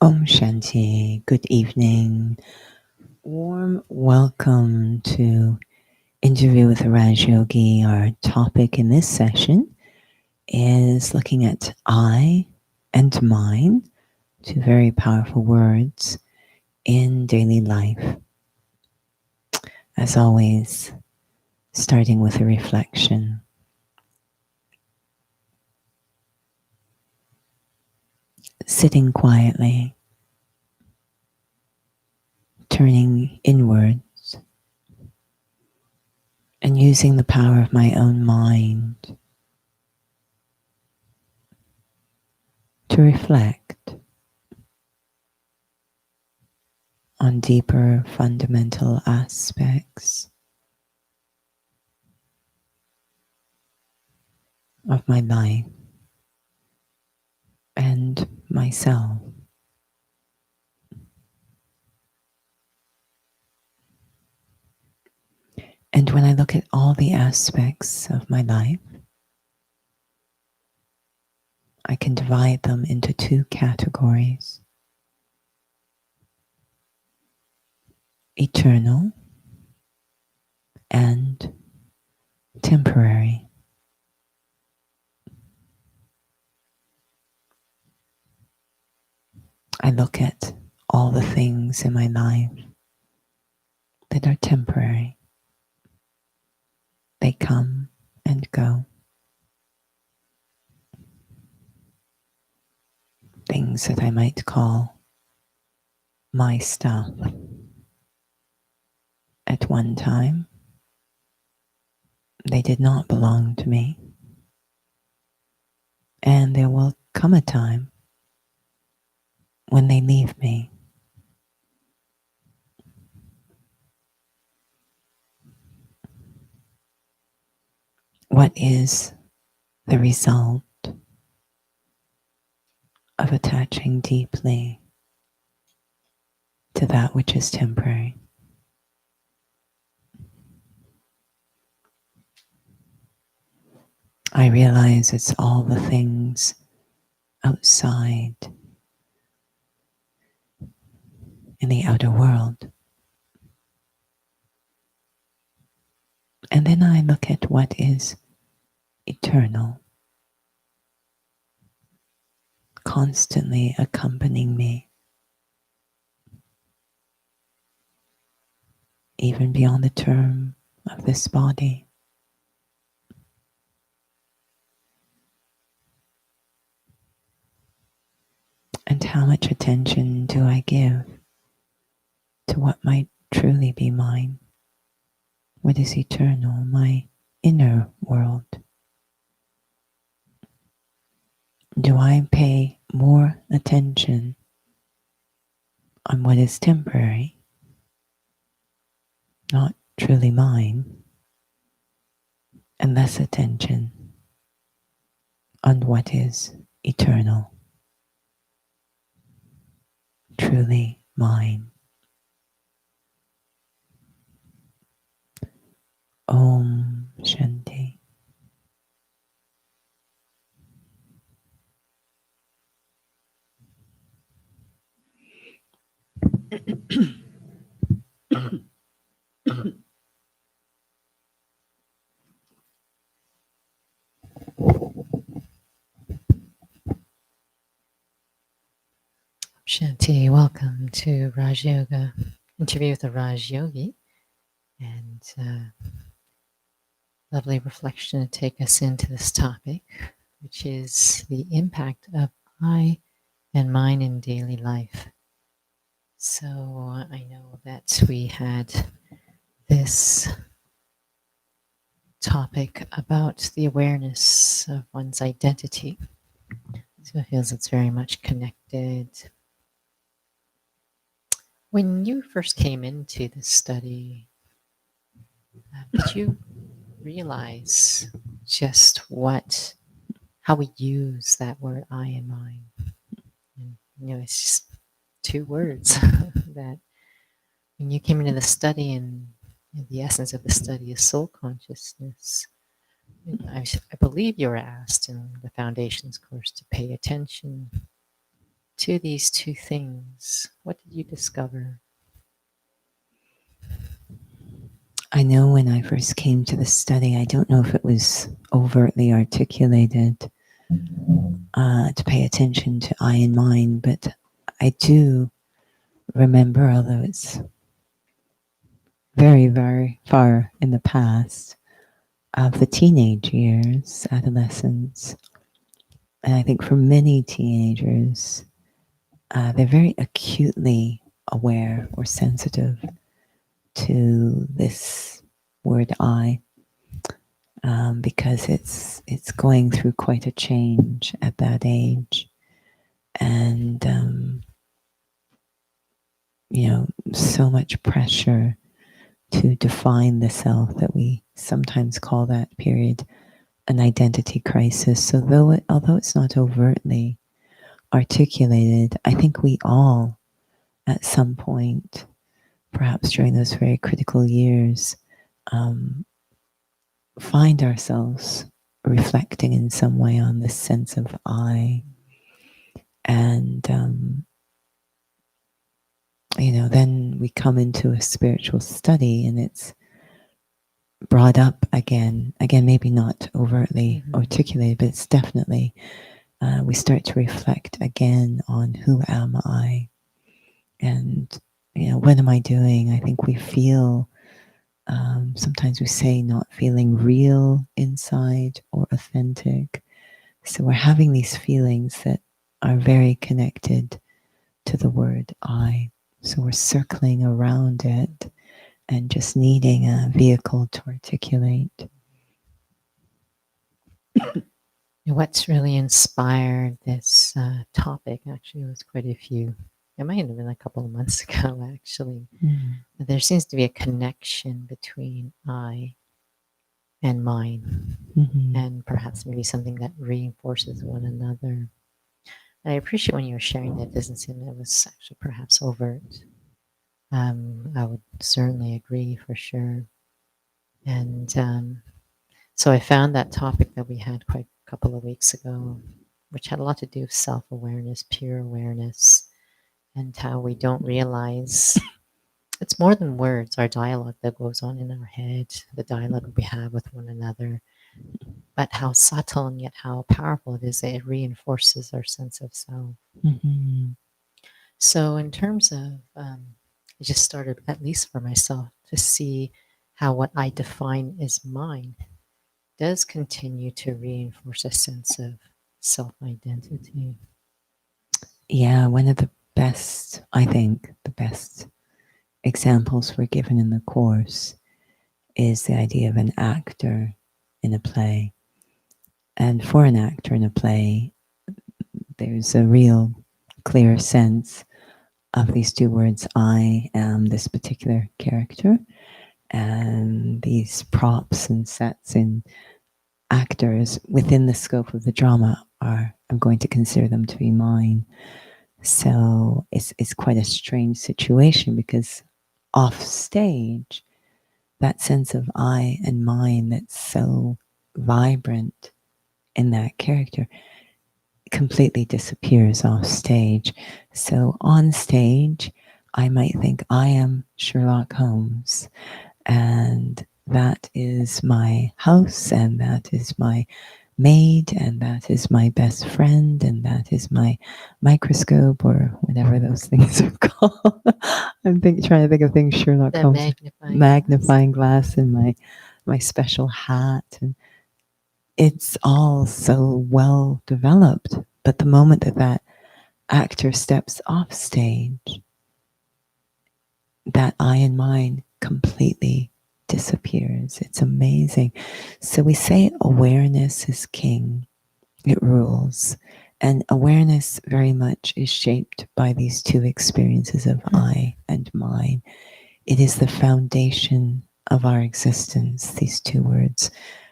Om Shanti, good evening. Warm welcome to Interview with Raj Yogi. Our topic in this session is looking at I and mine, two very powerful words in daily life. As always, starting with a reflection. Sitting quietly, turning inwards, and using the power of my own mind to reflect on deeper fundamental aspects of my life and myself. And when I look at all the aspects of my life, I can divide them into two categories: eternal and temporary. I look at all the things in my life that are temporary. They come and go. Things that I might call my stuff. At one time, they did not belong to me. And there will come a time when they leave me. What is the result of attaching deeply to that which is temporary? I realize it's all the things outside in the outer world. And then I look at what is eternal, constantly accompanying me, even beyond the term of this body. And how much attention do I give to what might truly be mine, what is eternal, my inner world? Do I pay more attention on what is temporary, not truly mine, and less attention on what is eternal, truly mine? Om Shanti. Shanti, welcome to Raj Yoga, interview with the Raj Yogi, and lovely reflection to take us into this topic, which is the impact of I and mine in daily life. So I know that we had this topic about the awareness of one's identity. So it feels it's very much connected. When you first came into this study, did you realize just how we use that word I and mine? And, it's just two words that when you came into the study, and the essence of the study is soul consciousness. I believe you were asked in the Foundations course to pay attention to these two things, what did you discover? I know when I first came to the study, I don't know if it was overtly articulated to pay attention to I and mine, but I do remember, although it's very, very far in the past, of the teenage years, adolescence. And I think for many teenagers, they're very acutely aware or sensitive to this word I, because it's going through quite a change at that age, and so much pressure to define the self that we sometimes call that period an identity crisis. So although it's not overtly articulated, I think we all, at some point, perhaps during those very critical years, find ourselves reflecting in some way on this sense of I. And, then we come into a spiritual study and it's brought up again, maybe not overtly articulated, but it's definitely, we start to reflect again on who am I? And, what am I doing? I think we feel, sometimes we say not feeling real inside or authentic. So we're having these feelings that are very connected to the word I. So we're circling around it and just needing a vehicle to articulate. What's really inspired this topic, actually, was quite a few. It might have been a couple of months ago, actually. There seems to be a connection between I and mine, and perhaps maybe something that reinforces one another. I appreciate when you were sharing that. It doesn't seem that it was actually perhaps overt. I would certainly agree for sure. And so I found that topic that we had quite a couple of weeks ago, which had a lot to do with self-awareness, pure awareness, and how we don't realize it's more than words, our dialogue that goes on in our head, the dialogue we have with one another, but how subtle and yet how powerful it is that it reinforces our sense of self. So in terms of, I just started, at least for myself, to see how what I define as mine does continue to reinforce a sense of self-identity. Yeah, one of the best, I think, the best examples we're given in the Course is the idea of an actor in a play. And for an actor in a play, there's a real clear sense of these two words, I am this particular character, and these props and sets and actors within the scope of the drama I'm going to consider them to be mine. So it's quite a strange situation because off stage, that sense of I and mine that's so vibrant in that character completely disappears off stage. So on stage, I might think I am Sherlock Holmes, and that is my house, and that is my maid, and that is my best friend, and that is my microscope, or whatever those things are called. I'm trying to think of things Sherlock The Holmes, magnifying glass, and my special hat, and it's all so well developed. But the moment that actor steps off stage, that I and mine completely disappears. It's amazing. So we say awareness is king, it rules. And awareness very much is shaped by these two experiences of I and mine. It is the foundation of our existence, these two words,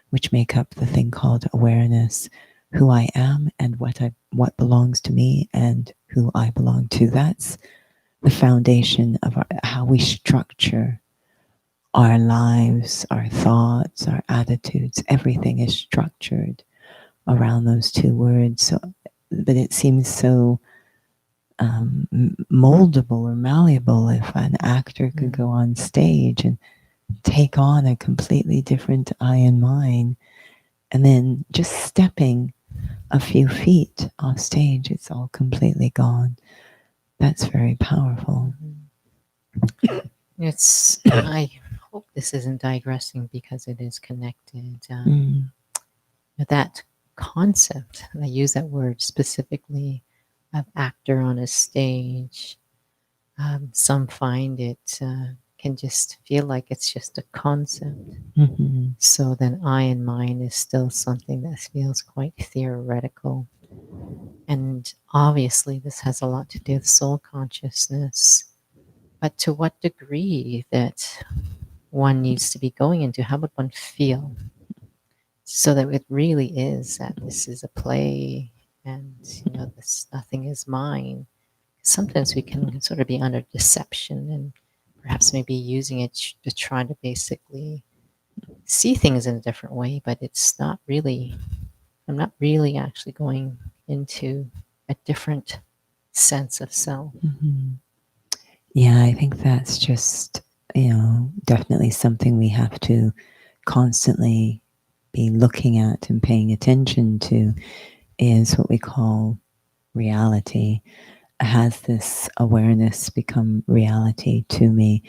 which make up the thing called awareness, who I am and what belongs to me and who I belong to. That's the foundation of how we structure our lives, our thoughts, our attitudes. Everything is structured around those two words. So, but it seems so moldable or malleable. If an actor could Mm. go on stage and take on a completely different I and mind, and then just stepping a few feet off stage, it's all completely gone. That's very powerful. It's, I hope this isn't digressing because it is connected. Mm. That concept, and I use that word specifically, of actor on a stage, some find it can just feel like it's just a concept. Mm-hmm. So then I and mine is still something that feels quite theoretical. And obviously, this has a lot to do with soul consciousness. But to what degree that one needs to be going into? How would one feel so that it really is that this is a play and this nothing is mine? Sometimes we can sort of be under deception and perhaps maybe using it to try to basically see things in a different way, but it's not really, I'm not really actually going into a different sense of self. Mm-hmm. Yeah, I think that's just, definitely something we have to constantly be looking at and paying attention to is what we call reality. Has this awareness become reality to me?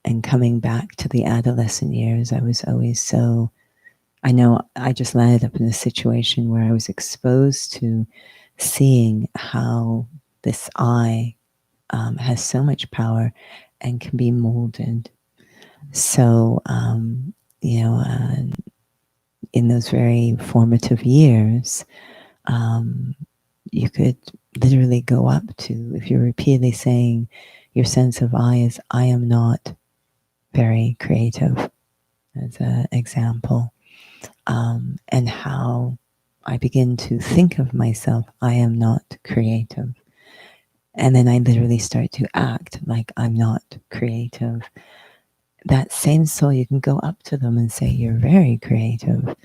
And coming back to the adolescent years, I was always so, I know I just landed up in a situation where I was exposed to seeing how this I has so much power and can be molded. So, in those very formative years, um, you could literally go up to, if you're repeatedly saying your sense of I is, I am not very creative, as an example, and how I begin to think of myself, I am not creative. And then I literally start to act like I'm not creative. That same soul, you can go up to them and say, you're very creative.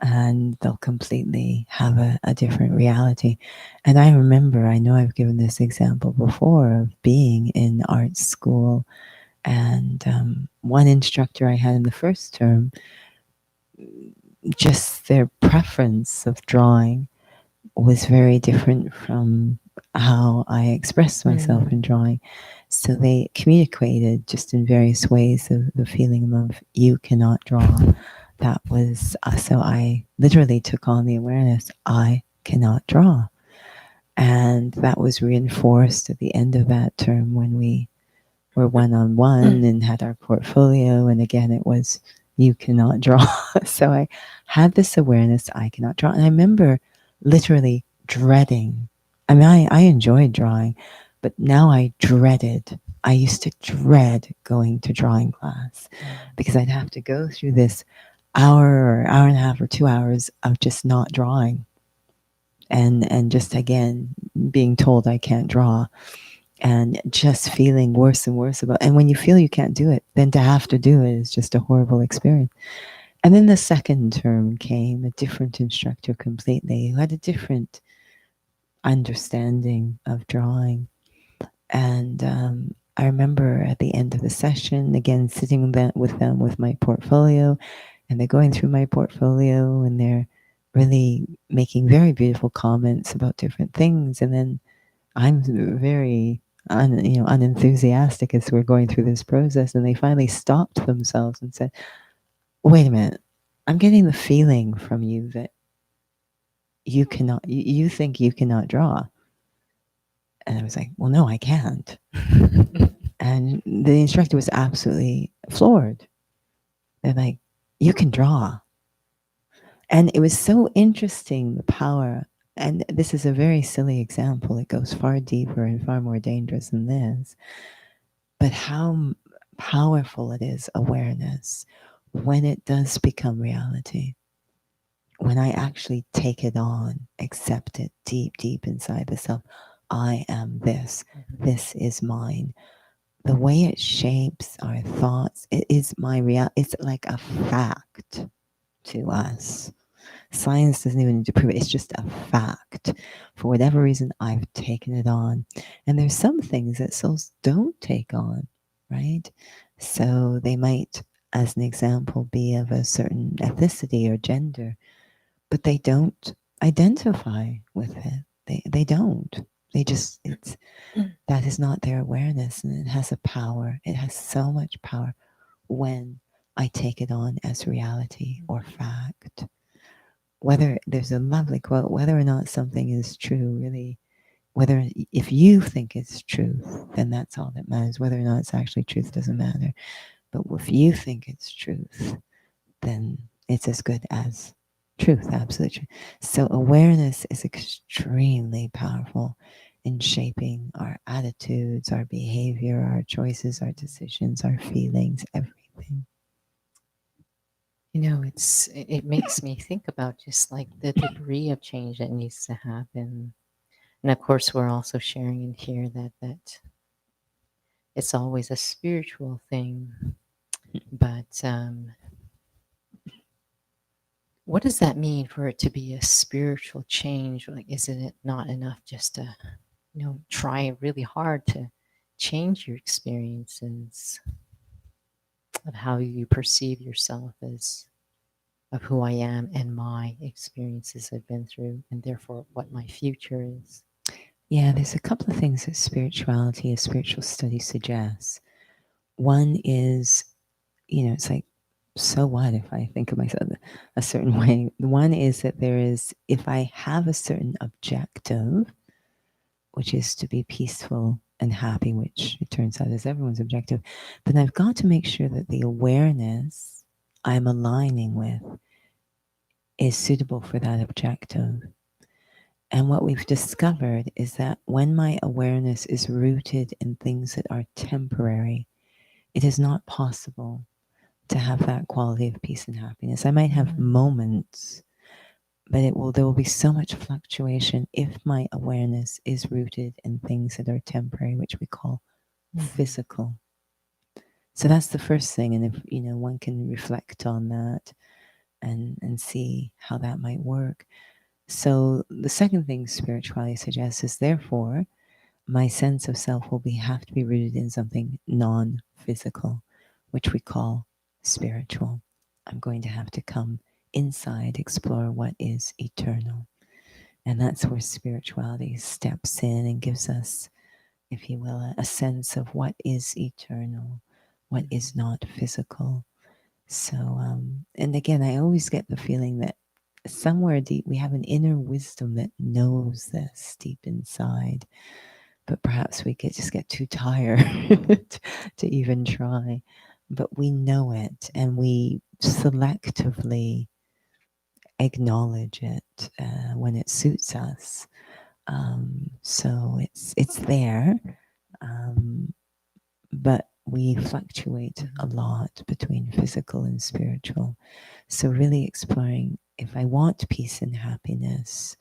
And they'll completely have a different reality. And I remember, I know I've given this example before of being in art school. And one instructor I had in the first term, just their preference of drawing was very different from how I expressed myself in drawing. So they communicated just in various ways of the feeling of you cannot draw. That was, so I literally took on the awareness I cannot draw. And that was reinforced at the end of that term when we were one on one and had our portfolio. And again, it was, you cannot draw. So I had this awareness, I cannot draw. And I remember literally dreading. I mean, I enjoyed drawing, but now I dreaded. I used to dread going to drawing class because I'd have to go through this hour or hour and a half or 2 hours of just not drawing and just again being told I can't draw and just feeling worse and worse about, and when you feel you can't do it, then to have to do it is just a horrible experience. And then the second term came, a different instructor completely who had a different understanding of drawing. And I remember at the end of the session, again, sitting with them with my portfolio, and they're going through my portfolio and they're really making very beautiful comments about different things. And then I'm very unenthusiastic as we're going through this process, and they finally stopped themselves and said, "Wait a minute, I'm getting the feeling from you that you cannot. You think you cannot draw." And I was like, "Well, no, I can't." And the instructor was absolutely floored. They're like, "You can draw," and it was so interesting the power. And this is a very silly example. It goes far deeper and far more dangerous than this. But how powerful it is, awareness, when it does become reality, when I actually take it on, accept it deep, deep inside the self. I am this. This is mine. The way it shapes our thoughts, it is my reality. It's like a fact to us. Science doesn't even need to prove it. It's just a fact. For whatever reason, I've taken it on. And there's some things that souls don't take on, right? So they might, as an example, be of a certain ethnicity or gender, but they don't identify with it. They don't. They just, it's, that is not their awareness, and it has a power. It has so much power when I take it on as reality or fact. Whether there's a lovely quote, whether or not something is true, really, whether if you think it's truth, then that's all that matters. Whether or not it's actually truth doesn't matter. But if you think it's truth, then it's as good as truth, absolute truth. So awareness is extremely powerful in shaping our attitudes, our behavior, our choices, our decisions, our feelings, everything. It makes me think about just like the degree of change that needs to happen. And of course, we're also sharing in here that it's always a spiritual thing. But what does that mean for it to be a spiritual change? Like, isn't it not enough just to, try really hard to change your experiences of how you perceive yourself as of who I am and my experiences I've been through, and therefore what my future is? Yeah, there's a couple of things that spirituality, a spiritual study suggests. One is, it's like, so what if I think of myself a certain way? One is that there is, if I have a certain objective, which is to be peaceful and happy, which it turns out is everyone's objective, then I've got to make sure that the awareness I'm aligning with is suitable for that objective. And what we've discovered is that when my awareness is rooted in things that are temporary, it is not possible to have that quality of peace and happiness. I might have moments, but there will be so much fluctuation if my awareness is rooted in things that are temporary, which we call physical. So that's the first thing. And if, one can reflect on that and see how that might work. So the second thing spirituality suggests is, therefore, my sense of self will have to be rooted in something non-physical, which we call spiritual. I'm going to have to come inside, explore what is eternal. And that's where spirituality steps in and gives us, if you will, a sense of what is eternal, what is not physical. So, and again, I always get the feeling that somewhere deep we have an inner wisdom that knows this deep inside, but perhaps we just get too tired to even try. But we know it, and we selectively acknowledge it when it suits us. So it's there, um, but we fluctuate a lot between physical and spiritual. So really exploring, if I want peace and happiness,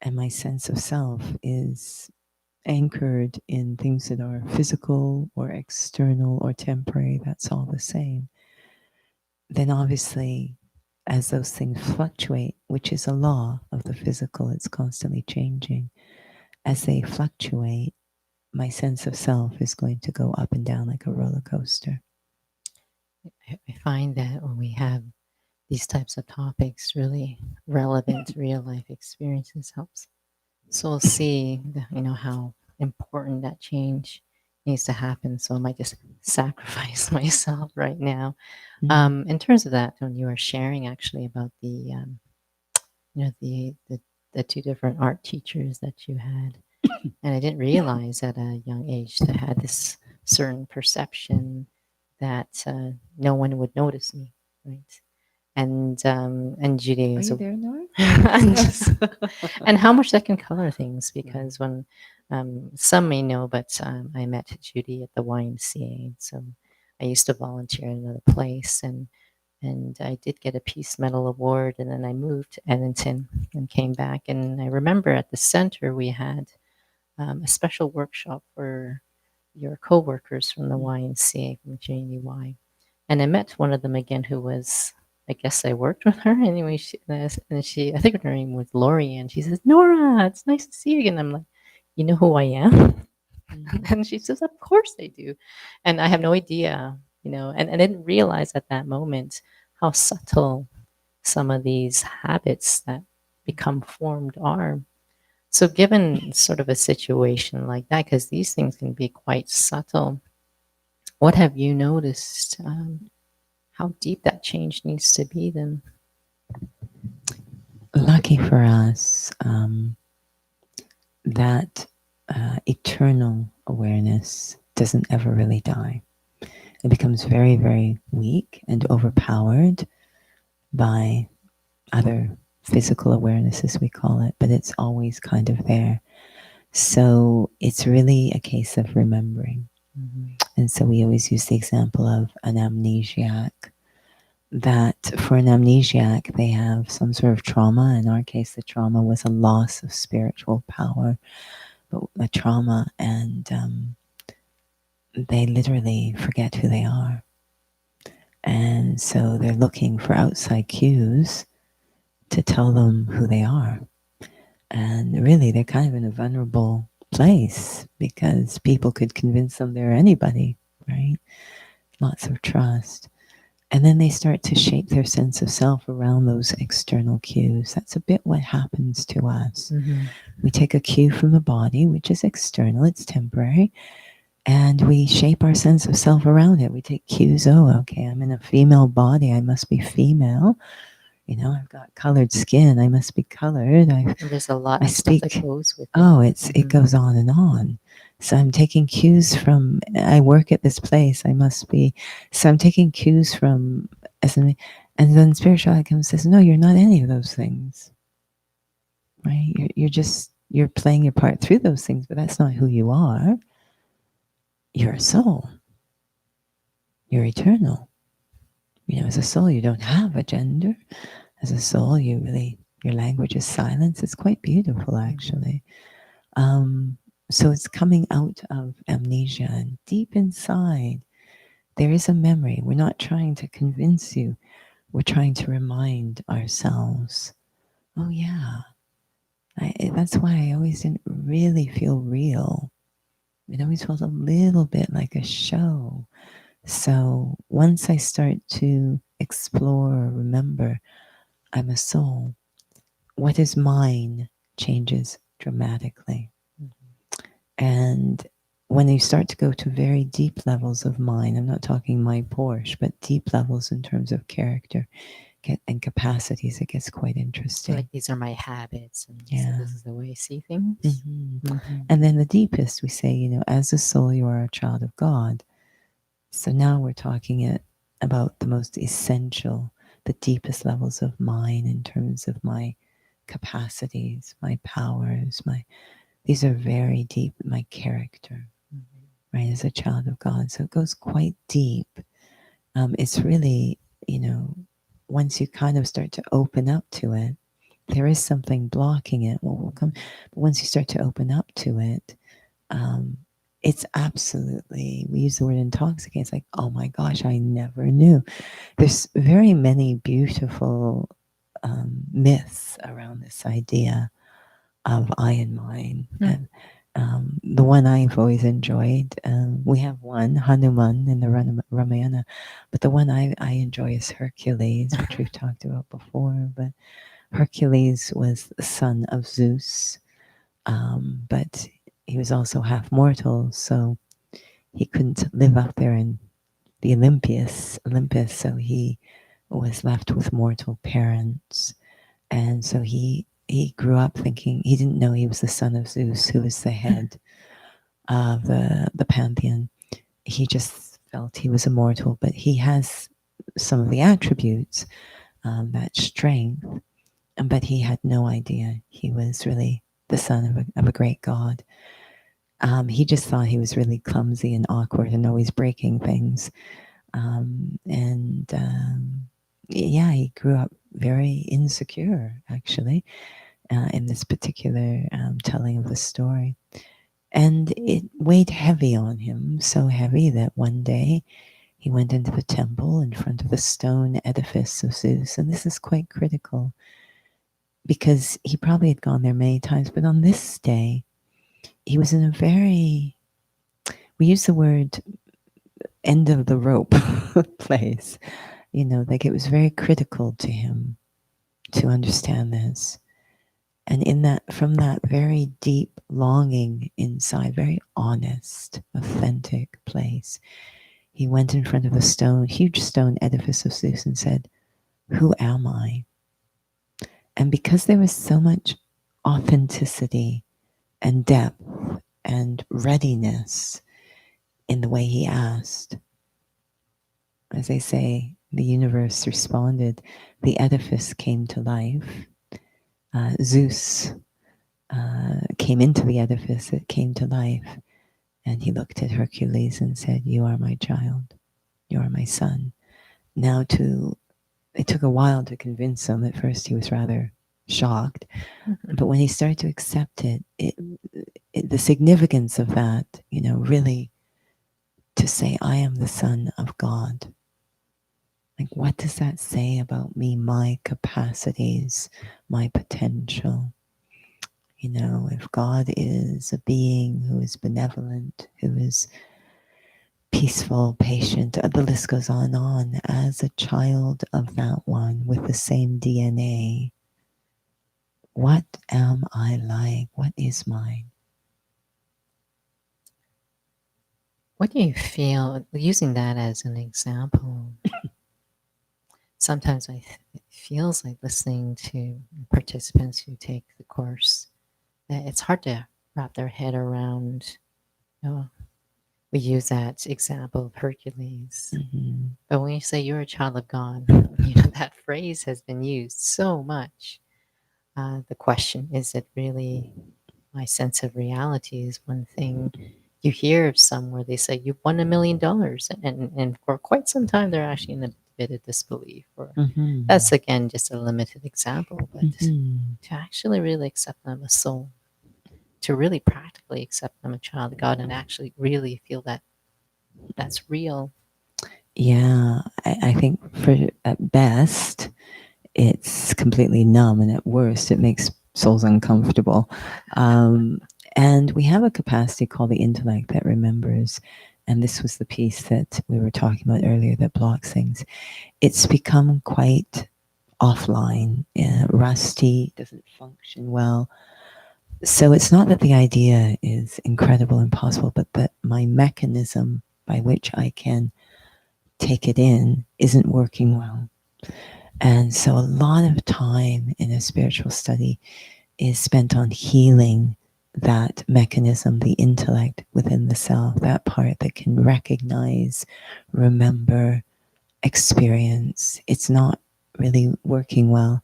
and my sense of self is anchored in things that are physical or external or temporary, that's all the same, then obviously, as those things fluctuate, which is a law of the physical, it's constantly changing. As they fluctuate, my sense of self is going to go up and down like a roller coaster. I find that when we have these types of topics, really relevant to real life experiences, helps souls see how important that change needs to happen. So I might just sacrifice myself right now. In terms of that, when you were sharing actually about you know the two different art teachers that you had, and I didn't realize at a young age that I had this certain perception that no one would notice me, right? And Are you Judaism, there, Nora? and, and how much that can color things. Because when some may know, but I met Judy at the YMCA, so I used to volunteer in another place, and I did get a Peace Medal award, and then I moved to Edmonton and came back. And I remember at the center we had a special workshop for your coworkers from the YMCA, from JNUY. And I met one of them again who was I guess I worked with her anyway. I think her name was Lori, and she says, "Nora, it's nice to see you again." I'm like, "You know who I am?" Mhm. And she says, "Of course I do," and I have no idea, and I didn't realize at that moment how subtle some of these habits that become formed are. So, given sort of a situation like that, because these things can be quite subtle, what have you noticed? How deep that change needs to be then? Lucky for us, that eternal awareness doesn't ever really die. It becomes very, very weak and overpowered by other physical awareness, as we call it, but it's always kind of there. So it's really a case of remembering. Mm-hmm. And so we always use the example of an amnesiac, that for an amnesiac, they have some sort of trauma. In our case, the trauma was a loss of spiritual power, but a trauma, and they literally forget who they are. And so they're looking for outside cues to tell them who they are. And really, they're kind of in a vulnerable place because people could convince them they're anybody, right? Lots of trust. And then they start to shape their sense of self around those external cues. That's a bit what happens to us. Mm-hmm. We take a cue from the body, which is external, it's temporary, and we shape our sense of self around it. We take cues. Oh, okay, I'm in a female body, I must be female. I've got colored skin, I must be colored. And there's a lot I of stuff that speak. goes with it. Oh, it Mm-hmm. goes on and on. So I'm taking cues from. I work at this place, I must be. So I'm taking cues from. And then spirituality comes and says, no, you're not any of those things, right? You're playing your part through those things, but that's not who you are. You're a soul. You're eternal. As a soul, you don't have a gender. As a soul, your language is silence. It's quite beautiful, actually. Um, so it's coming out of amnesia, and deep inside, there is a memory. We're not trying to convince you. We're trying to remind ourselves, oh, yeah, that's why I always didn't really feel real. It always felt a little bit like a show. So once I start to explore or remember I'm a soul, what is mine changes dramatically. And when you start to go to very deep levels of mind, I'm not talking my Porsche, but deep levels in terms of character and capacities, it gets quite interesting. Like these are my habits, and so Yeah. this is the way I see things. Mm-hmm. And then the deepest, we say, as a soul, you are a child of God. So now we're talking about the most essential, the deepest levels of mine in terms of my capacities, my powers, these are very deep, my character, right, as a child of God. So it goes quite deep. It's really, once you kind of start to open up to it, there is something blocking it. Well, we'll come, but once you start to open up to it, um, it's absolutely, we use the word intoxicating. It's like, oh my gosh, I never knew. There's very many beautiful myths around this idea of I and mine. Hmm. And the one I've always enjoyed, we have one, Hanuman in the Ramayana, but the one I enjoy is Hercules, which we've talked about before. But Hercules was the son of Zeus, but he was also half mortal, so he couldn't live up there in the Olympus, so he was left with mortal parents. And so he grew up thinking he didn't know he was the son of Zeus, who was the head of the pantheon. He just felt he was immortal, but he has some of the attributes, that strength, but he had no idea he was really the son of a great god. He just thought he was really clumsy and awkward and always breaking things. And yeah, he grew up very insecure, actually, in this particular telling of the story. And it weighed heavy on him, so heavy that one day He went into the temple in front of the stone edifice of Zeus. And this is quite critical because he probably had gone there many times, but on this day, he was in a very, we use the word end of the rope place. You know, like it was very critical to him to understand this. And in that, from that very deep longing inside, very honest, authentic place, he went in front of the huge stone edifice of Zeus and said, "Who am I?" And because there was so much authenticity and depth and readiness in the way he asked, as I say, the universe responded. The edifice came to life. Zeus came into the edifice, it came to life. And he looked at Hercules and said, "You are my child. You are my son." Now, it took a while to convince him. At first, he was rather shocked. Mm-hmm. But when he started to accept the significance of that, you know, really to say, "I am the son of God." Like, what does that say about me, my capacities, my potential? You know, if God is a being who is benevolent, who is peaceful, patient, the list goes on, as a child of that one with the same DNA, what am I like? What is mine? What do you feel using that as an example? Sometimes it feels like listening to participants who take the course that it's hard to wrap their head around. You know, we use that example of Hercules, Mm-hmm. but when you say you're a child of God, you know that phrase has been used so much. The question is, it really my sense of reality is one thing. You hear of somewhere they say you've won $1 million, and for quite some time they're actually in a bit of disbelief. Or Mm-hmm. that's again just a limited example, but Mm-hmm. to actually really accept them as soul, to really practically accept them a child of God, and actually really feel that that's real. Yeah, I think for at best, it's completely numb, and at worst, it makes souls uncomfortable. Um, and we have a capacity called the intellect that remembers. And this was the piece that we were talking about earlier that blocks things. It's become quite offline, rusty, doesn't function well. So it's not that the idea is incredible and possible, but that my mechanism by which I can take it in isn't working well. And so a lot of time in a spiritual study is spent on healing that mechanism, the intellect within the self, that part that can recognize, remember, experience. It's not really working well.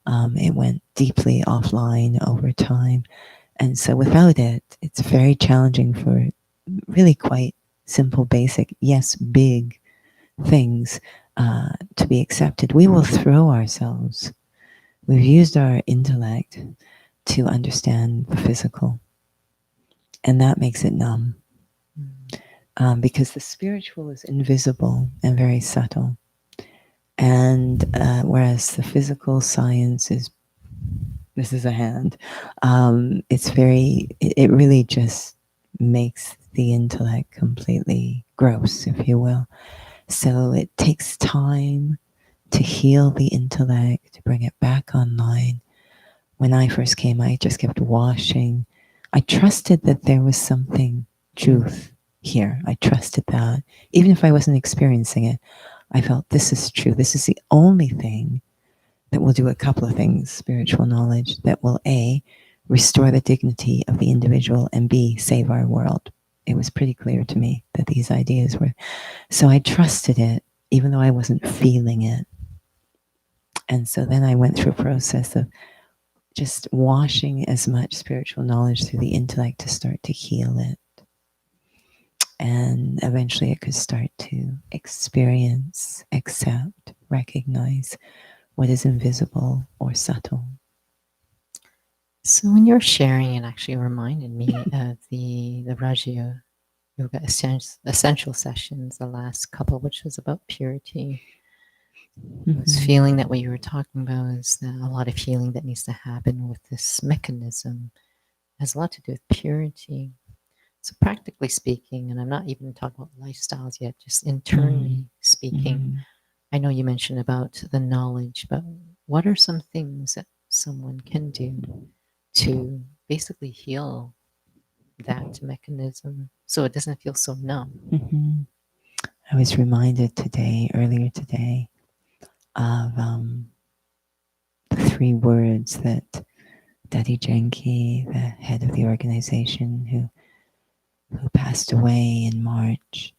It went deeply offline over time. And so without it, it's very challenging for really quite simple, basic, yes, big things to be accepted. We will throw ourselves. We've used our intellect to understand the physical, and that makes it numb because the spiritual is invisible and very subtle. And whereas the physical science is, this is a hand, it's very, it really just makes the intellect completely gross, if you will. So it takes time to heal the intellect, to bring it back online. When I first came, I just kept washing. I trusted that there was something truth here. I trusted that. Even if I wasn't experiencing it, I felt this is true. This is the only thing that will do a couple of things, spiritual knowledge, that will A, restore the dignity of the individual, and B, save our world. It was pretty clear to me that these ideas were. So I trusted it, even though I wasn't feeling it. And so then I went through a process of just washing as much spiritual knowledge through the intellect to start to heal it. And eventually it could start to experience, accept, recognize what is invisible or subtle. So when you're sharing, it actually reminded me of the Raja yoga essential sessions, the last couple, which was about purity. I was feeling that what you were talking about is that a lot of healing that needs to happen with this mechanism has a lot to do with purity. So, practically speaking, and I'm not even talking about lifestyles yet, just internally speaking, I know you mentioned about the knowledge, but what are some things that someone can do to basically heal that mechanism so it doesn't feel so numb? I was reminded earlier today, of the three words that Daddy Jenki, the head of the organization who passed away in March,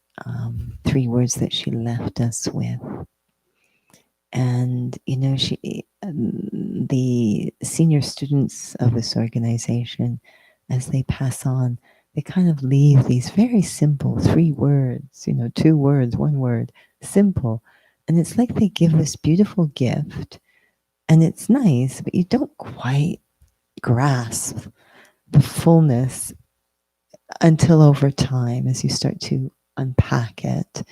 three words that she left us with. And, the senior students of this organization, as they pass on, they kind of leave these very simple three words, two words, one word, simple. And it's like they give this beautiful gift, and it's nice, but you don't quite grasp the fullness until over time, as you start to unpack it.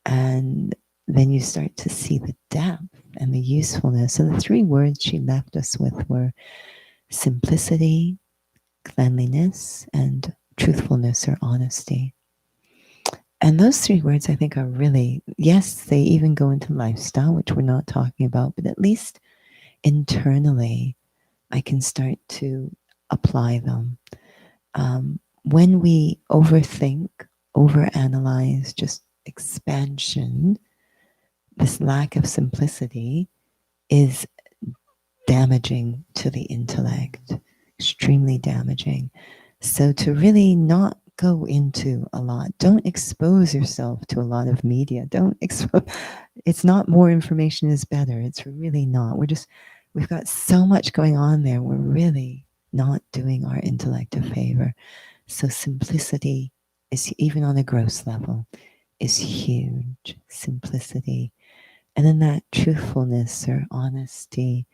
And then you start to see the depth and the usefulness. And the three words she left us with were simplicity, cleanliness, and truthfulness or honesty. And those three words, I think, are really, yes, they even go into lifestyle, which we're not talking about, but at least internally, I can start to apply them. When we overthink, overanalyze, just expansion, this lack of simplicity is damaging to the intellect, extremely damaging. So to really not go into a lot, don't expose yourself to a lot of media. Don't expose. It's not more information is better. It's really not. We've got so much going on there. We're really not doing our intellect a favor. So simplicity is, even on a gross level, is huge. Simplicity. And then that truthfulness or honesty,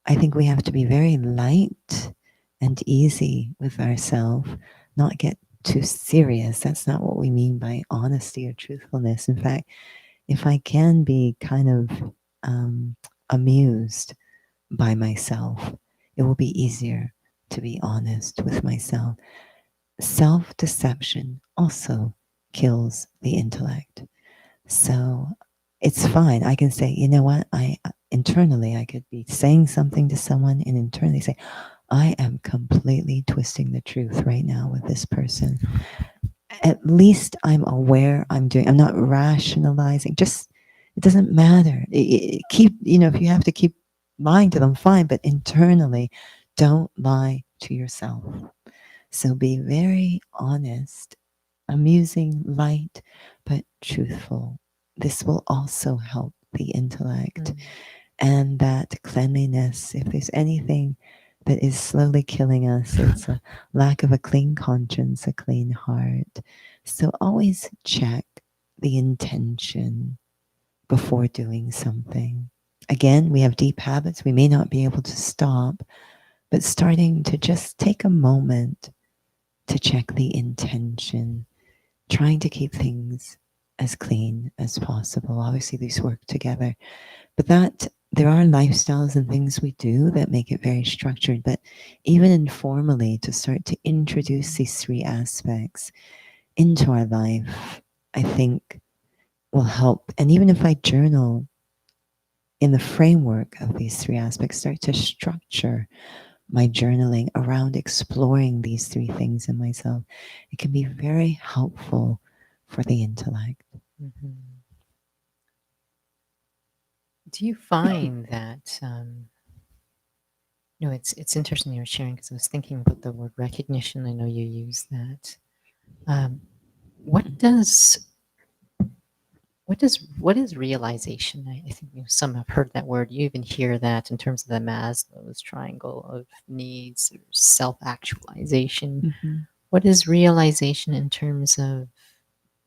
I think we have to be very light and easy with ourselves, not get too serious. That's not what we mean by honesty or truthfulness. In fact, if I can be kind of amused by myself, it will be easier to be honest with myself. Self deception also kills the intellect. So it's fine. I can say, you know what? Internally, I could be saying something to someone and internally say, I am completely twisting the truth right now with this person. At least I'm aware I'm not rationalizing. Just, it doesn't matter. Keep, if you have to keep lying to them, fine. But internally, don't lie to yourself. So be very honest, amusing, light, but truthful. This will also help the intellect. And that cleanliness, if there's anything that is slowly killing us, it's a lack of a clean conscience, a clean heart. So always check the intention before doing something. Again, we have deep habits. We may not be able to stop, but starting to just take a moment to check the intention, trying to keep things as clean as possible. Obviously, these work together, but that there are lifestyles and things we do that make it very structured. But even informally, to start to introduce these three aspects into our life, I think will help. And even if I journal in the framework of these three aspects, start to structure my journaling around exploring these three things in myself, it can be very helpful for the intellect. Mm-hmm. Do you find that it's interesting you were sharing, because I was thinking about the word recognition. I know you use that. What is realization? I think some have heard that word. You even hear that in terms of the Maslow's triangle of needs, or self-actualization. What is realization in terms of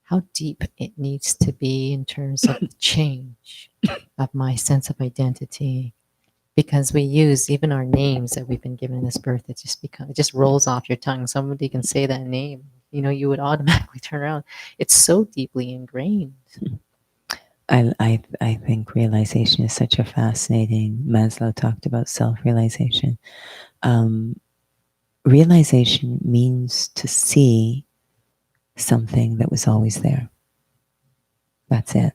how deep it needs to be in terms of the change of my sense of identity? Because we use even our names that we've been given this birth, it just rolls off your tongue. Somebody can say that name, you would automatically turn around. It's so deeply ingrained. I think realization is such a fascinating. Maslow talked about self-realization. Um, realization means to see something that was always there. That's it.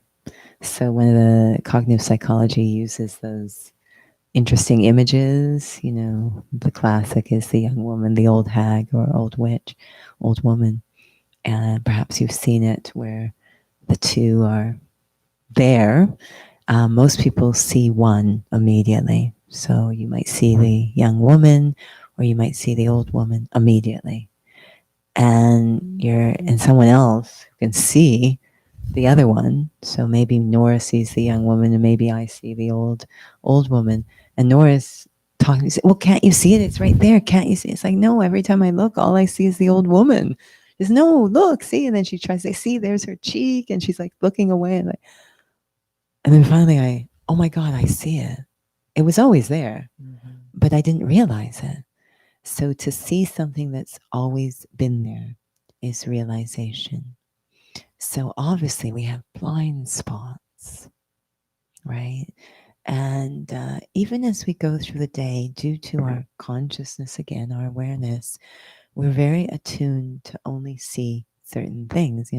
So when the cognitive psychology uses those interesting images, the classic is the young woman, the old hag or old witch, old woman. And perhaps you've seen it where the two are there. Most people see one immediately. So you might see the young woman or you might see the old woman immediately. And someone else can see the other one. So maybe Nora sees the young woman and maybe I see the old woman. And Nora's talking, well, can't you see it? It's right there. Can't you see it? It's like, no, every time I look, all I see is the old woman. Just no, look, see. And then she tries to see, there's her cheek. And she's like looking away. And then finally oh my God, I see it. It was always there, but I didn't realize it. So to see something that's always been there is realization. So obviously we have blind spots, right? And even as we go through the day, due to our consciousness, again, our awareness, we're very attuned to only see certain things.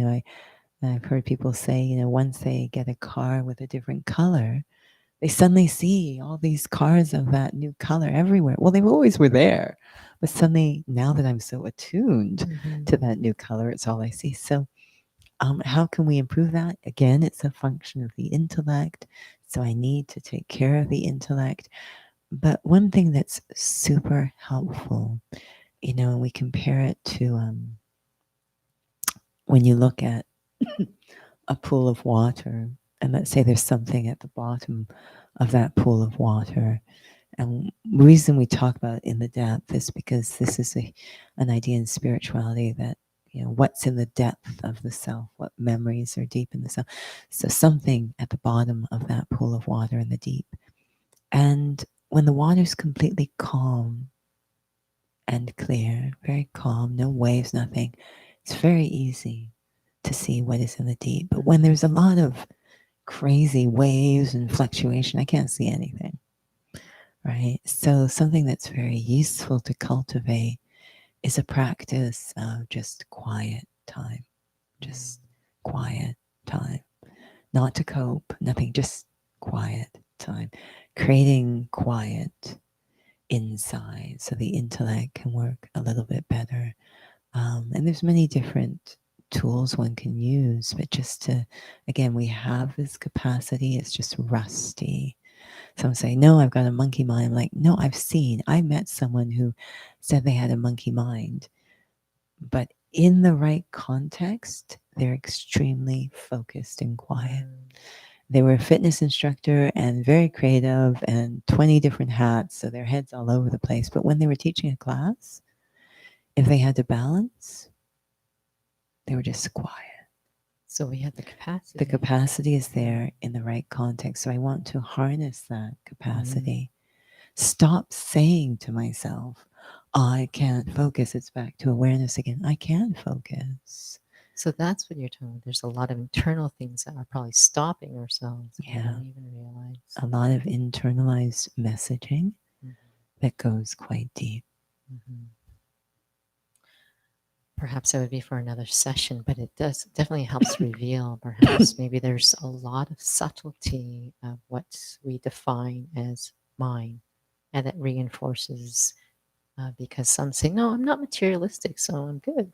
I've heard people say, once they get a car with a different color, they suddenly see all these cars of that new color everywhere. Well, they always were there, but suddenly, now that I'm so attuned to that new color, it's all I see. So how can we improve that? Again, it's a function of the intellect. So I need to take care of the intellect. But one thing that's super helpful, we compare it to when you look at a pool of water, and let's say there's something at the bottom of that pool of water. And the reason we talk about it in the depth is because this is an idea in spirituality that what's in the depth of the self, what memories are deep in the self. So something at the bottom of that pool of water in the deep. And when the water's completely calm and clear, very calm, no waves, nothing, it's very easy to see what is in the deep. But when there's a lot of crazy waves and fluctuation, I can't see anything. Right? So something that's very useful to cultivate is a practice of just quiet time. Just quiet time. Not to cope, nothing, just quiet time. Creating quiet inside so the intellect can work a little bit better. And there's many different tools one can use, but just to, again, we have this capacity, it's just rusty. Some say, no, I've got a monkey mind. I'm like, no, I met someone who said they had a monkey mind, but in the right context, they're extremely focused and quiet. They were a fitness instructor and very creative and 20 different hats, so their heads all over the place. But when they were teaching a class, if they had to balance, they were just quiet. So we have the capacity. The capacity is there in the right context. So I want to harness that capacity. Stop saying to myself, I can't focus. It's back to awareness again. I can focus. So that's what you're talking about. There's a lot of internal things that are probably stopping ourselves. We don't even realize. A lot of internalized messaging that goes quite deep. Perhaps that would be for another session, but it definitely helps reveal perhaps maybe there's a lot of subtlety of what we define as mine, and that reinforces because some say, no, I'm not materialistic, so I'm good.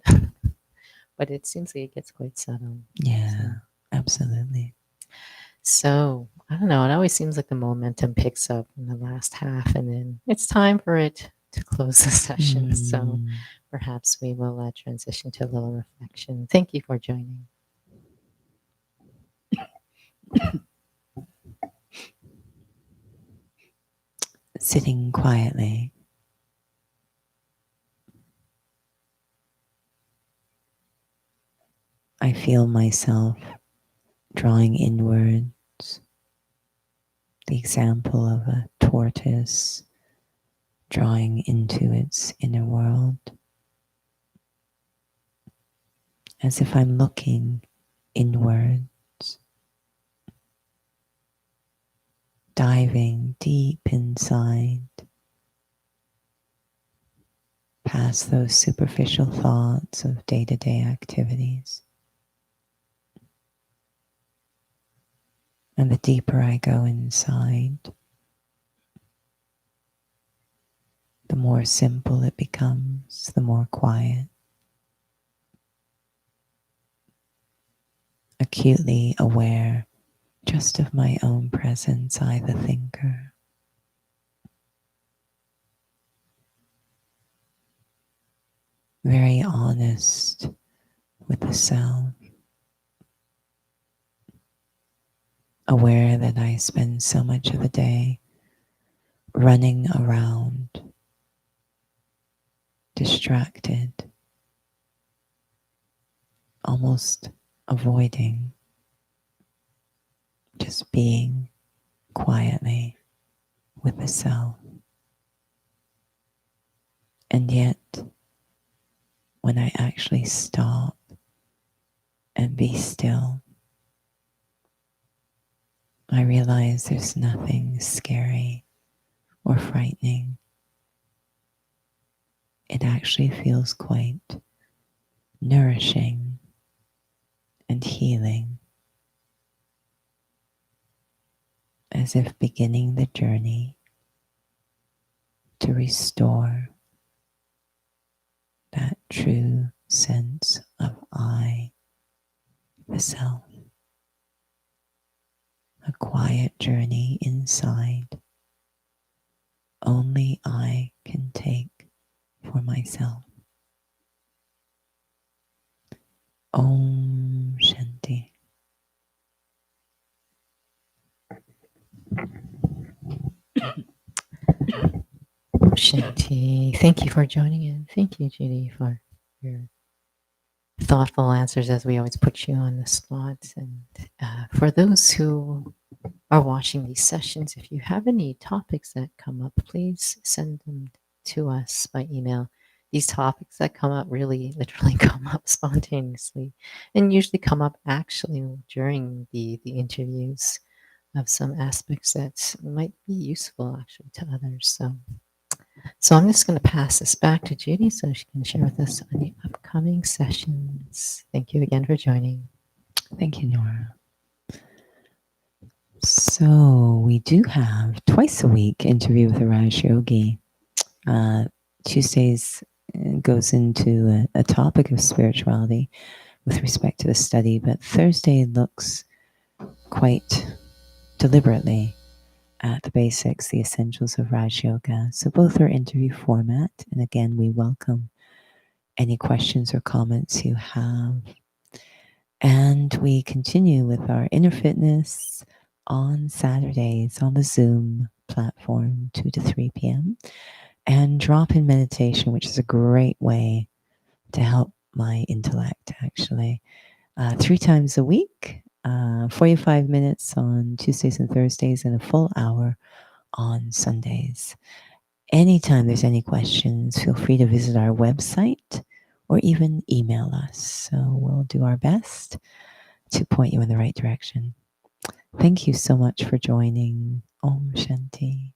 But it seems like it gets quite subtle. Yeah, absolutely. So I don't know. It always seems like the momentum picks up in the last half, and then it's time for it to close the session. So perhaps we will transition to a little reflection. Thank you for joining. Sitting quietly. I feel myself drawing inwards. The example of a tortoise drawing into its inner world. as if I'm looking inwards, diving deep inside, past those superficial thoughts of day-to-day activities. And the deeper I go inside, the more simple it becomes, the more quiet, acutely aware just of my own presence, I the thinker. Very honest with the self, aware that I spend so much of the day running around, distracted, almost avoiding just being quietly with the self. And yet, when I actually stop and be still, I realize there's nothing scary or frightening. It actually feels quite nourishing and healing, as if beginning the journey to restore that true sense of I, the self. A quiet journey inside only I can take for myself. Om Shanti. Shanti, thank you for joining in. Thank you, Judy, for your thoughtful answers as we always put you on the spot. And for those who are watching these sessions, if you have any topics that come up, please send them to us by email. These topics that come up really literally come up spontaneously and usually come up actually during the interviews of some aspects that might be useful actually to others. So I'm just going to pass this back to Judy so she can share with us on the upcoming sessions. Thank you again for joining. Thank you, Nora. So we do have twice a week interview with a Raj Yogi. Tuesdays goes into a topic of spirituality with respect to the study, but Thursday looks quite deliberately at the basics, the essentials of Raj Yoga. So both are interview format, and again, we welcome any questions or comments you have. And we continue with our inner fitness on Saturdays on the Zoom platform, 2 to 3 p.m. And drop-in meditation, which is a great way to help my intellect, actually. 3 times a week, 45 minutes on Tuesdays and Thursdays, and a full hour on Sundays. Anytime there's any questions, feel free to visit our website or even email us. So we'll do our best to point you in the right direction. Thank you so much for joining. Om Shanti.